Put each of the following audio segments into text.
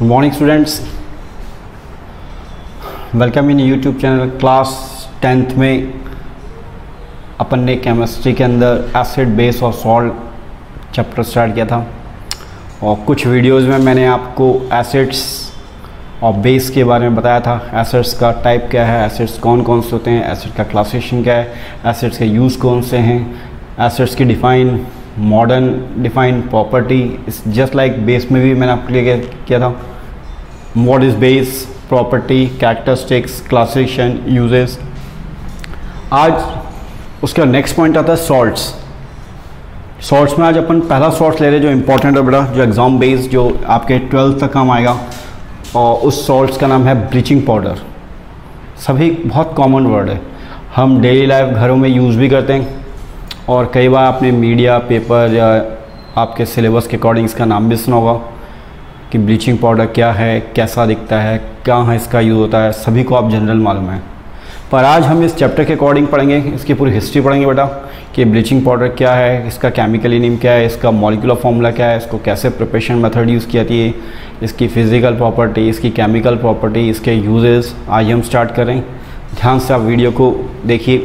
Good morning students, welcome in YouTube channel. Class 10th में अपन ने chemistry के अंदर एसिड, बेस और सॉल्ट चैप्टर स्टार्ट किया था और कुछ वीडियोस में मैंने आपको एसिड्स और बेस के बारे में बताया था। एसिड्स का टाइप क्या है, एसिड्स कौन कौन से होते हैं, एसिड का क्लासिफिकेशन क्या है, एसिड्स के यूज़ कौन से हैं, एसिड्स की डिफ़ाइन मॉडर्न डिफाइन प्रॉपर्टी इस जस्ट लाइक बेस में भी मैंने आपके लिए किया था। What is base, property, characteristics, classification, uses. आज उसका नेक्स्ट पॉइंट आता है सॉल्ट्स। सॉल्ट्स में आज अपन पहला सॉल्ट ले रहे हैं जो इंपॉर्टेंट है बेटा, जो एग्ज़ाम बेस्ड, जो आपके 12th तक काम आएगा, और उस सॉल्ट्स का नाम है ब्लीचिंग पाउडर। सभी बहुत कॉमन वर्ड है, हम डेली लाइफ घरों में यूज़ भी करते हैं और कई बार आपने मीडिया, पेपर या आपके सिलेबस के अकॉर्डिंग इसका नाम भी सुना होगा कि ब्लीचिंग पाउडर क्या है, कैसा दिखता है, कहाँ इसका यूज़ होता है, सभी को आप जनरल मालूम है। पर आज हम इस चैप्टर के अकॉर्डिंग पढ़ेंगे, इसकी पूरी हिस्ट्री पढ़ेंगे बेटा कि ब्लीचिंग पाउडर क्या है, इसका केमिकल नेम क्या है, इसका मॉलिक्यूलर फॉर्मूला क्या है, इसको कैसे प्रिपरेशन मेथड यूज़ की जाती है, इसकी फिजिकल प्रॉपर्टी, इसकी केमिकल प्रॉपर्टी, इसके यूजेस। आज हम स्टार्ट करें, ध्यान से आप वीडियो को देखिए।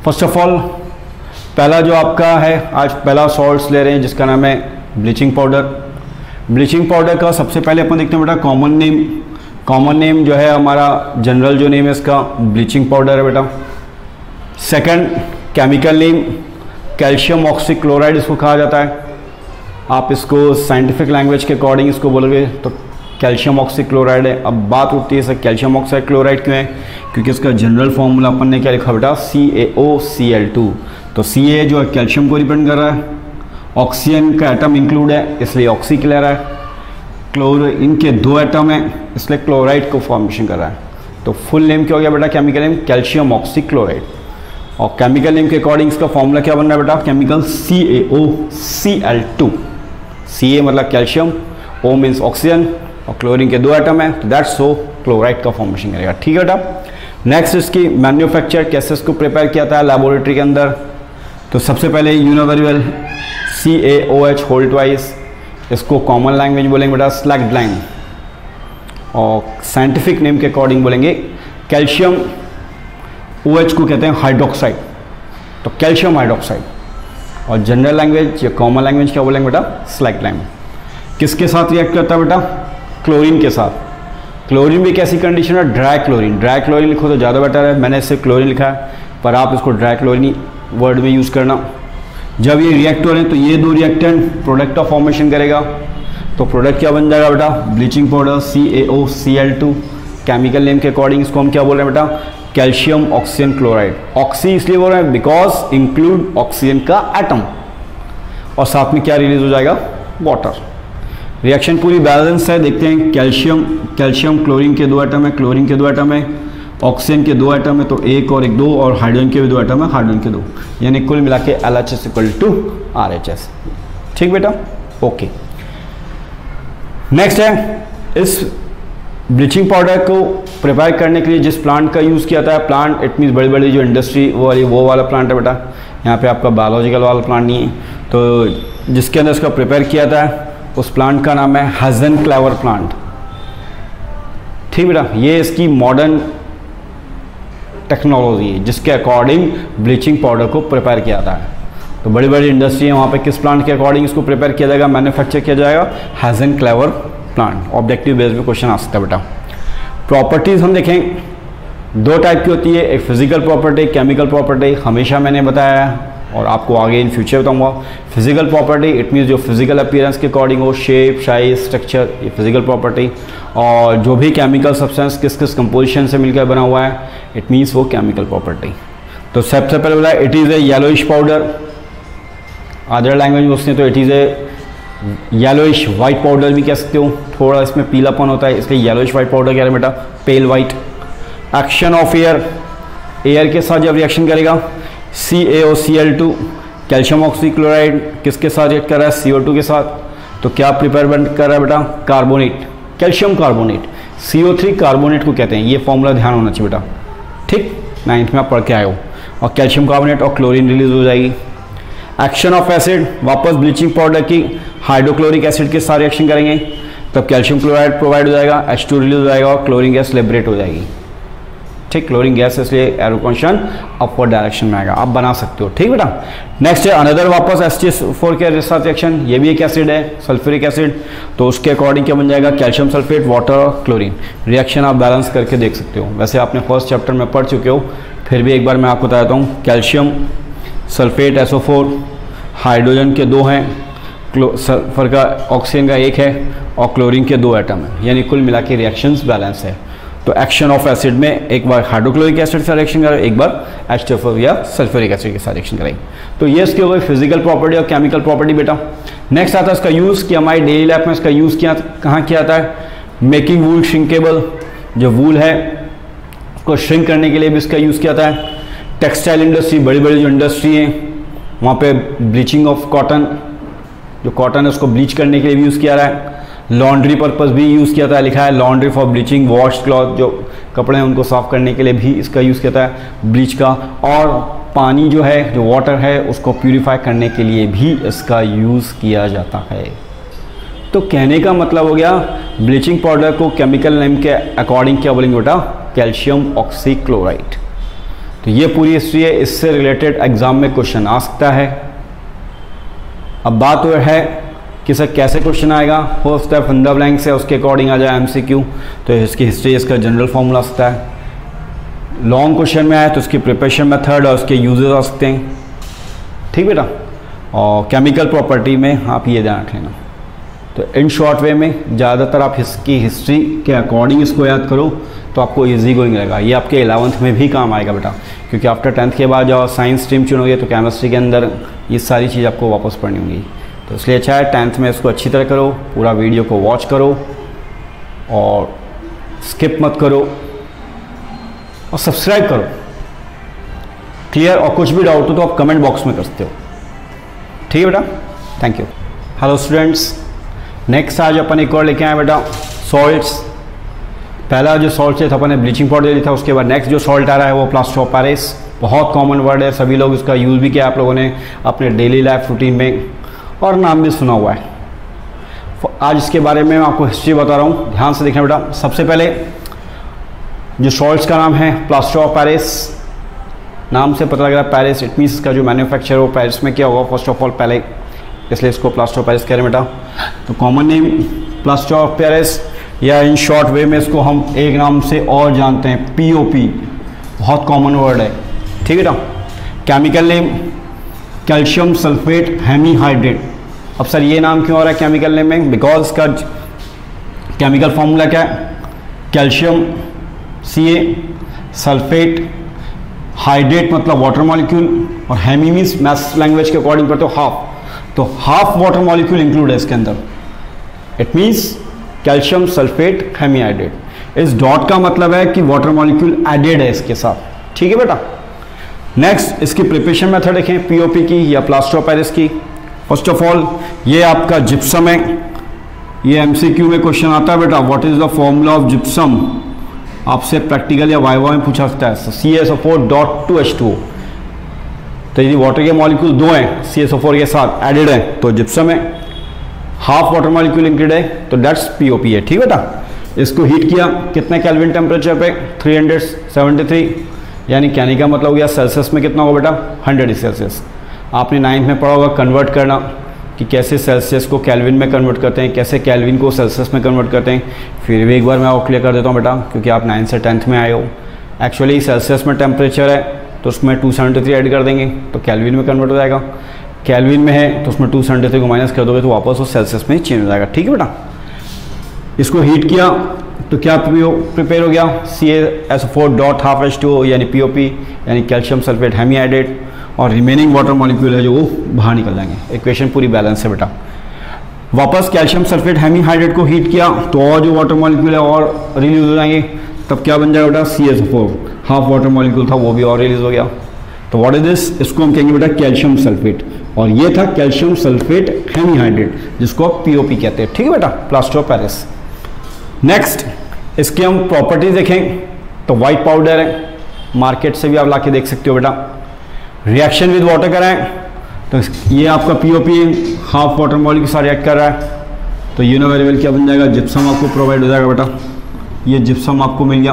फर्स्ट ऑफ ऑल पहला जो आपका है, आज पहला सॉल्ट्स ले रहे हैं जिसका नाम है ब्लीचिंग पाउडर। ब्लीचिंग पाउडर का सबसे पहले अपन देखते हैं बेटा कॉमन नेम। कॉमन नेम जो है हमारा जनरल जो नेम है इसका ब्लीचिंग पाउडर है बेटा। Second chemical name calcium oxychloride इसको कहा जाता है। आप इसको साइंटिफिक लैंग्वेज के अकॉर्डिंग इसको बोलोगे तो कैल्शियम ऑक्सीक्लोराइड है। अब बात उठती है सर कैल्शियम ऑक्साइड क्लोराइड क्यों है, क्योंकि इसका जनरल फॉर्मूला अपन ने क्या लिखा बेटा, CaOCl2। तो Ca जो है कैल्शियम को रिप्रेजेंट कर रहा है, ऑक्सीजन का एटम इंक्लूड है इसलिए ऑक्सी कह रहा है, क्लोरीन के 2 एटम है इसलिए क्लोराइड को फॉर्मेशन कर रहा है। तो फुल नेम क्या हो गया बेटा, केमिकल नेम कैल्शियम ऑक्सीक्लोराइड। और केमिकल नेम के अकॉर्डिंग इसका फॉर्मूला क्या बन रहा है बेटा, केमिकल CaOCl2। Ca मतलब कैल्शियम, O मीन्स ऑक्सीजन और क्लोरीन के 2 एटम है, तो दैट्स सो क्लोराइड का फॉर्मेशन करेगा। ठीक है बेटा। नेक्स्ट इसकी मैन्युफैक्चर, कैसे इसको प्रिपेयर किया जाता है लेबोरेटरी के अंदर। तो सबसे पहले you know very well CaOH whole twice, इसको कॉमन लैंग्वेज बोलेंगे बेटा स्लैग्ड लाइन, और साइंटिफिक नेम के अकॉर्डिंग बोलेंगे कैल्शियम OH को कहते हैं हाइड्रोक्साइड, तो कैल्शियम हाइड्रोक्साइड। और जनरल लैंग्वेज या कॉमन लैंग्वेज क्या बोलेंगे बेटा, स्लैग्ड लाइन। किसके साथ रिएक्ट करता है बेटा, क्लोरीन के साथ। क्लोरीन भी कैसी कंडीशन है, ड्राई क्लोरीन। ड्राई क्लोरीन लिखो तो ज़्यादा बेटर है, मैंने सिर्फ क्लोरीन लिखा है पर आप इसको ड्राई क्लोरीन वर्ड में यूज़ करना। जब ये रिएक्ट हो रहे हैं तो ये 2 रिएक्टेंट प्रोडक्ट ऑफ फॉर्मेशन करेगा, तो प्रोडक्ट क्या बन जाएगा बेटा, bleaching powder CaOCl2। Chemical name के अकॉर्डिंग इसको हम क्या बोल रहे हैं बेटा, कैल्शियम ऑक्सीजन क्लोराइड। ऑक्सी इसलिए बोल रहे हैं बिकॉज इंक्लूड ऑक्सीजन का एटम, और साथ में क्या रिलीज हो जाएगा, वाटर। रिएक्शन पूरी बैलेंस है, देखते हैं। कैल्शियम क्लोरीन के 2 एटम है, क्लोरीन के 2 एटम है, ऑक्सीजन के 2 एटम है, तो 1 और 1 2, और हाइड्रोजन के भी 2 एटम है, हाइड्रोजन के 2, यानी कुल मिला के LHS = RHS। ठीक बेटा, ओके। नेक्स्ट है, इस ब्लीचिंग पाउडर को प्रिपेयर करने के लिए जिस प्लांट का यूज़ किया जाता है, प्लांट इट मीन्स बड़ी बड़ी जो इंडस्ट्री वो वाला प्लांट है बेटा। यहाँ पे आपका बायोलॉजिकल वाला प्लांट नहीं है, तो जिसके अंदर इसका प्रिपेयर किया जाता है उस प्लांट का नाम है हाइजेनक्लेवर प्लांट। ठीक बेटा, ये इसकी मॉडर्न टेक्नोलॉजी है जिसके अकॉर्डिंग ब्लीचिंग पाउडर को प्रिपेयर किया जाता है। तो बड़ी बड़ी इंडस्ट्री है, वहाँ पे किस प्लांट के अकॉर्डिंग इसको प्रिपेयर किया जाएगा, मैन्युफैक्चर किया जाएगा, हाइजेनक्लेवर प्लांट। ऑब्जेक्टिव बेस पे क्वेश्चन आ सकता है बेटा। प्रॉपर्टीज़ हम देखें 2 टाइप की होती है, एक फिजिकल प्रॉपर्टी, केमिकल प्रॉपर्टी। हमेशा मैंने बताया है और आपको आगे इन फ्यूचर बताऊंगा। फिजिकल प्रॉपर्टी इट मीन्स जो फिजिकल अपीयरेंस के अकॉर्डिंग हो, शेप, साइज, स्ट्रक्चर, ये फिजिकल प्रॉपर्टी। और जो भी केमिकल सब्सटेंस किस किस कंपोजिशन से मिलकर बना हुआ है, इट मीन्स वो केमिकल प्रॉपर्टी। तो सबसे पहले बोला it is a yellowish powder, other language में उसने तो it is a yellowish white powder भी कह सकते हो, थोड़ा इसमें पीलापन होता है इसलिए येलोइश वाइट पाउडर कह रहे हैं बेटा, pale white. Action of air, air के साथ जब रिएक्शन करेगा CaOCl2, कैल्शियम ऑक्सीक्लोराइड किसके साथ रिएक्ट कर रहा है, CO2 के साथ, तो क्या प्रिपेयर कर रहा है बेटा, carbonate, calcium carbonate. CO3 carbonate को कहते हैं, ये फॉर्मूला ध्यान होना चाहिए बेटा। ठीक, 9th में आप पढ़ के आए हो। और कैल्शियम कार्बोनेट और क्लोरीन रिलीज हो जाएगी। एक्शन ऑफ एसिड, वापस ब्लीचिंग पाउडर की हाइड्रोक्लोरिक एसिड के साथ रिएक्शन करेंगे, तब कैल्शियम क्लोराइड प्रोवाइड हो जाएगा, H2 रिलीज हो जाएगा और क्लोरीन गैस लिबरेट हो जाएगी। ठीक, क्लोरीन गैस इसलिए एरो कॉन्शन अपवर्ड डायरेक्शन में आएगा, आप बना सकते हो। ठीक बेटा, नेक्स्ट है अनदर वापस H2SO4 के साथ रिएक्शन, ये भी एक एसिड है सल्फ्यूरिक एसिड, तो उसके अकॉर्डिंग क्या बन जाएगा, calcium sulphate water chlorine. Reaction आप बैलेंस करके देख सकते हो, वैसे आपने फर्स्ट चैप्टर में पढ़ चुके हो, फिर भी एक बार मैं आपको बता देता हूँ। कैल्शियम सल्फेट SO4, हाइड्रोजन के 2 हैं, सल्फर का ऑक्सीजन का 1 है और क्लोरीन के 2 एटम है, यानी कुल मिला के रिएक्शंस बैलेंस है। तो एक्शन ऑफ एसिड में एक बार हाइड्रोक्लोरिक एसिड से रिएक्शन करें, एक बार H2SO4 या सल्फ्यूरिक एसिड के साथ रिएक्शन करें। तो ये इसकी हो गई फिजिकल प्रॉपर्टी और केमिकल प्रॉपर्टी बेटा। नेक्स्ट आता है इसका यूज़, कि हमारी डेली लाइफ में इसका यूज़ किया कहाँ किया जाता है, मेकिंग वूल श्रिंकेबल, जो वूल है उसको श्रिंक करने के लिए भी इसका यूज़ किया जाता है। टेक्सटाइल इंडस्ट्री, बड़ी बड़ी जो इंडस्ट्री हैं वहाँ पे ब्लीचिंग ऑफ कॉटन, जो कॉटन है उसको ब्लीच करने के लिए भी यूज़ किया रहा है। लॉन्ड्री पर्पस भी यूज़ किया जाता है, लिखा है laundry for bleaching, wash cloth, जो कपड़े हैं उनको साफ़ करने के लिए भी इसका यूज़ किया जाता है ब्लीच का। और पानी जो है, जो वाटर है, उसको प्यूरिफाई करने के लिए भी इसका यूज़ किया जाता है। तो कहने का मतलब हो गया, ब्लीचिंग पाउडर को केमिकल नेम के अकॉर्डिंग क्या बोलेंगे बेटा, कैल्शियम ऑक्सीक्लोराइड। तो ये पूरी हिस्ट्री है, इससे रिलेटेड एग्जाम में क्वेश्चन आ सकता है। अब बात वो है कि सर कैसे क्वेश्चन आएगा, हो सकता है फंडा ब्लैंक से उसके अकॉर्डिंग आ जाए MCQ, तो इसकी हिस्ट्री, इसका जनरल फॉर्मूला आ सकता है। लॉन्ग क्वेश्चन में आए तो उसकी प्रिपरेशन मेथड और उसके यूजेस आ सकते हैं। ठीक बेटा, और केमिकल प्रॉपर्टी में आप ये ध्यान रख लेना। तो इन शॉर्ट वे में ज़्यादातर आप इसकी हिस्ट्री के अकॉर्डिंग इसको याद करो तो आपको ईजी गोइंग रहेगा। ये आपके 11th में भी काम आएगा बेटा, क्योंकि आफ्टर 10th के बाद जब साइंस स्ट्रीम चुनोगे तो केमिस्ट्री के अंदर ये सारी चीज़ आपको वापस पढ़नी होगी। तो इसलिए अच्छा है 10th में इसको अच्छी तरह करो, पूरा वीडियो को वॉच करो और स्किप मत करो और सब्सक्राइब करो। क्लियर, और कुछ भी डाउट हो तो आप कमेंट बॉक्स में कर सकते हो। ठीक है बेटा, thank you. Hello students, next आज अपन एक और लेके आए बेटा सॉल्ट्स। पहला जो सॉल्ट था अपन ने ब्लीचिंग पाउडर लिया था, उसके बाद नेक्स्ट जो सॉल्ट आ रहा है वो प्लास्टर ऑफ पेरिस। बहुत कॉमन वर्ड है, सभी लोग इसका यूज़ भी किया आप लोगों ने अपने डेली लाइफ रूटीन में, और नाम भी सुना हुआ है। आज इसके बारे में मैं आपको हिस्ट्री बता रहा हूँ, ध्यान से देखना बेटा। सबसे पहले जो सॉल्ट्स का नाम है प्लास्टर ऑफ पेरिस, नाम से पता लग रहा है पेरिस, इट मीन्स इसका जो मैन्युफैक्चर हो पेरिस में क्या होगा फर्स्ट ऑफ ऑल पहले, इसलिए इसको प्लास्टर ऑफ पेरिस कह रहे हैं बेटा। तो common name plaster of Paris, या इन शॉर्ट वे में इसको हम एक नाम से और जानते हैं POP, बहुत कॉमन वर्ड है। ठीक है बेटा। Chemical name calcium sulphate hemihydrate. अब सर ये नाम क्यों आ रहा है केमिकल नेम में, बिकॉज इसका केमिकल फॉर्मूला क्या है, कैल्शियम Ca, सल्फेट हाइड्रेट मतलब वाटर मॉलिक्यूल, और हेमी मीन्स मैथ्स लैंग्वेज के अकॉर्डिंग करते हो हाफ, तो हाफ वाटर मॉलिक्यूल इंक्लूड है इसके अंदर। It means calcium sulphate hemihydrate. इस डॉट का मतलब है कि वाटर मॉलिक्यूल एडेड है इसके साथ। ठीक है बेटा। नेक्स्ट इसकी प्रिपरेशन मेथड देखें POP की या प्लास्टर ऑफ पेरिस की। फर्स्ट ऑफ ऑल ये आपका जिप्सम है, ये MCQ में क्वेश्चन आता है बेटा, what is the formula of gypsum, आपसे प्रैक्टिकल या वाइवा में पूछा सकता है। CaSO4.2H2O। तो यदि वाटर के मॉलिक्यूल 2 हैं CaSO4 के साथ एडेड है तो जिप्सम है, हाफ वाटर मॉलिक्यूल इंक्लूड है तो डेट्स POP है। ठीक है बेटा। इसको हीट किया कितने केल्विन टेम्परेचर पे, 373, यानी कहने का मतलब हो गया सेल्सियस में कितना होगा बेटा, 100 डिग्री सेल्सियस। आपने 9th में पढ़ा होगा कन्वर्ट करना, कि कैसे सेल्सियस को केल्विन में कन्वर्ट करते हैं, कैसे केल्विन को सेल्सियस में कन्वर्ट करते हैं। फिर भी एक बार मैं आपको क्लियर कर देता हूँ बेटा, क्योंकि आप 9th से 10th में आए हो। एक्चुअली सेल्सियस में टेम्परेचर है तो उसमें 273 ऐड कर देंगे तो केल्विन में कन्वर्ट हो जाएगा, केल्विन में है तो उसमें 273 को माइनस कर दोगे तो वापस वो सेल्सियस में चेंज हो जाएगा। ठीक है बेटा। इसको हीट किया तो क्या प्रिपेयर हो गया, CaSO4.2H2O यानी POP, यानी कैल्शियम सल्फेट हेमीहाइड्रेट, और रिमेनिंग वाटर मॉलिक्यूल है जो वो बाहर निकल जाएंगे। इक्वेशन पूरी बैलेंस है बेटा। वापस कैल्शियम सल्फेट हेमीहाइड्रेट को हीट किया तो और जो वाटर मॉलिक्यूल है और रिलीज हो जाएंगे, तब क्या बन जाएगा बेटा, CaSO4, हाफ वाटर मॉलिक्यूल था वो भी और रिलीज हो गया। तो व्हाट इज दिस, इसको हम कहेंगे बेटा कैल्शियम सल्फेट, और ये था कैल्शियम सल्फेट हेमीहाइड्रेट जिसको आप POP कहते हैं। ठीक है बेटा, प्लास्टर ऑफ पेरिस। नेक्स्ट इसकी हम प्रॉपर्टीज देखें तो वाइट पाउडर है, मार्केट से भी आप लाके देख सकते हो बेटा। रिएक्शन विद वाटर कराएं तो ये आपका POP हाफ वाटर मॉलिक्यूल के साथ रिएक्ट कर रहा है, तो तो यूनिवेरिएबल क्या बन जाएगा, जिप्सम आपको प्रोवाइड हो जाएगा बेटा, ये जिप्सम आपको मिल गया,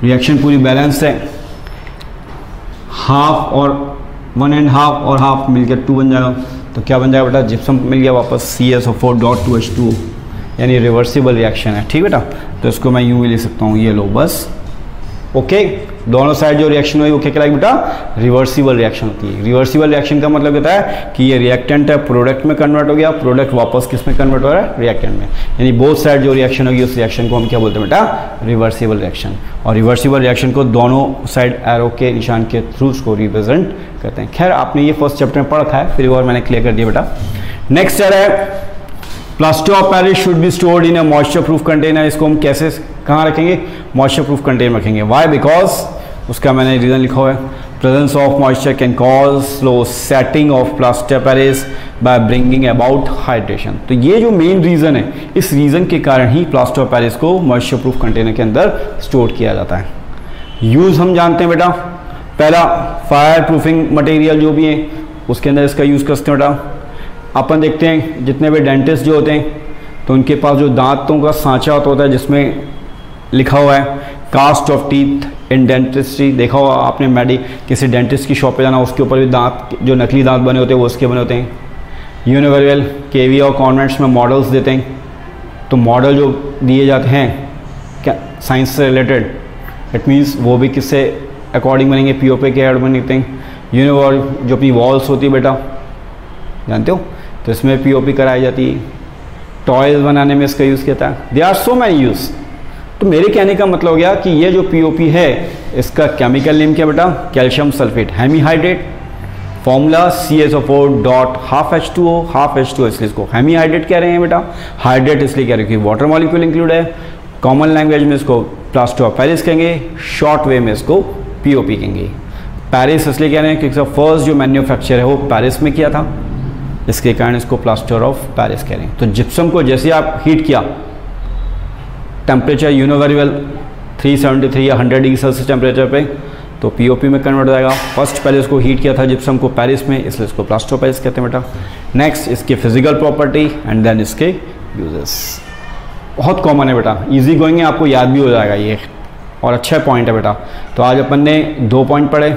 रिएक्शन पूरी बैलेंस है, हाफ और 1.5 और हाफ मिलकर 2 बन जाएगा। तो क्या बन जाएगा बेटा, जिप्सम मिल गया वापस CaSO4.2H2, यानी रिवर्सिबल रिएक्शन है। ठीक बेटा, तो इसको मैं यूँ भी लिख सकता हूँ, ये लो बस। ओके, दोनों साइड जो रिएक्शन हुई वो क्या कहलाएगी बेटा, रिवर्सिबल रिएक्शन होती है। रिवर्सिबल रिएक्शन का मतलब होता है कि ये रिएक्टेंट है प्रोडक्ट में कन्वर्ट हो गया, प्रोडक्ट वापस किस में कन्वर्ट हो रहा है, रिएक्टेंट में, यानी बोथ साइड जो रिएक्शन होगी उस रिएक्शन को हम क्या बोलते हैं बेटा, रिवर्सिबल रिएक्शन। और रिवर्सिबल रिएक्शन को दोनों साइड एरो के निशान के थ्रू उसको रिप्रेजेंट करते हैं। खैर आपने ये फर्स्ट चैप्टर में पढ़ रखा है, फिर और मैंने क्लियर कर दिया बेटा। नेक्स्ट है plaster of Paris should be stored in a moisture proof container. इसको हम कैसे कहाँ रखेंगे, मॉइस्चर प्रूफ कंटेनर रखेंगे। वाई, बिकॉज उसका मैंने रीज़न लिखा हुआ है, presence of moisture can cause slow setting of plaster Paris by bringing about hydration. तो ये जो मेन रीज़न है, इस रीज़न के कारण ही प्लास्टर ऑफ पेरिस को मॉइस्चर प्रूफ कंटेनर के अंदर स्टोर किया जाता है। यूज़ हम जानते हैं बेटा, पहला फायर प्रूफिंग मटेरियल जो भी है उसके अंदर इसका यूज़ कर सकते हैं बेटा। अपन देखते हैं जितने भी डेंटिस्ट जो होते हैं तो उनके पास जो दांतों का सांचा होता है जिसमें लिखा हुआ है cast of teeth in dentistry, देखा होगा आपने, किसी डेंटिस्ट की शॉप पे जाना, उसके ऊपर भी दांत जो नकली दांत बने होते हैं वो उसके बने होते हैं। यूनिवर्सल केवी और कॉन्वेंट्स में मॉडल्स देते हैं, तो मॉडल जो दिए जाते हैं क्या साइंस से रिलेटेड, इट मीन्स वो भी किससे अकॉर्डिंग बनेंगे, पीओपी के अकॉर्डिंग बनते हैं। यूनिवर्सल जो अपनी वॉल्स होती है बेटा, जानते हो, तो इसमें पीओपी कराई जाती है। टॉयज़ बनाने में इसका यूज़ किया था। They are so many use. तो मेरे कहने का मतलब हो गया कि ये जो पीओपी है इसका केमिकल नेम क्या बेटा, calcium sulphate hemihydrate, formula CaSO4.12H2O, half H2O, इसलिए इसको हेमीहाइड्रेट कह रहे हैं बेटा। हाइड्रेट इसलिए कह रहे हैं कि वाटर मॉलिक्यूल इंक्लूड है। कॉमन लैंग्वेज में इसको प्लास्टर ऑफ पेरिस कहेंगे, शॉर्ट वे में इसको पीओपी कहेंगे। पेरिस इसलिए कह रहे हैं क्योंकि फर्स्ट जो मैन्युफैक्चर है वो पेरिस में किया था, इसके कारण इसको प्लास्टर ऑफ पेरिस कह रहे हैं। तो जिप्सम को जैसे आप हीट किया, टेम्परेचर यूनिवर्सल 373 या 100 डिग्री सेल्सियस टेम्परेचर पे, तो पीओपी में कन्वर्ट हो जाएगा। फर्स्ट पहले इसको हीट किया था जिप्सम को पेरिस में, इसलिए इसको प्लास्टर ऑफ पेरिस कहते हैं बेटा। नेक्स्ट इसकी फिजिकल प्रॉपर्टी एंड देन इसके यूजेस। बहुत कॉमन है बेटा, इजी गोइंग है, आपको याद भी हो जाएगा ये, और अच्छा पॉइंट है बेटा। तो आज अपन ने 2 पॉइंट पढ़े,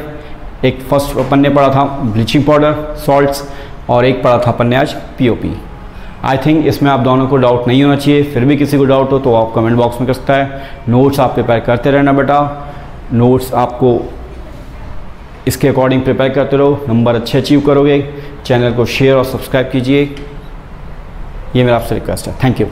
एक फर्स्ट अपन ने पढ़ा था ब्लीचिंग पाउडर सॉल्ट्स, और एक पढ़ा था अपन ने आज पीओपी। आई थिंक इसमें आप दोनों को डाउट नहीं होना चाहिए। फिर भी किसी को डाउट हो तो आप कमेंट बॉक्स में कर सकता है। नोट्स आप प्रिपेयर करते रहना बेटा, नोट्स आपको इसके अकॉर्डिंग प्रिपेयर करते रहो, नंबर अच्छे अचीव करोगे। चैनल को शेयर और सब्सक्राइब कीजिए, ये मेरा आपसे रिक्वेस्ट है। Thank you.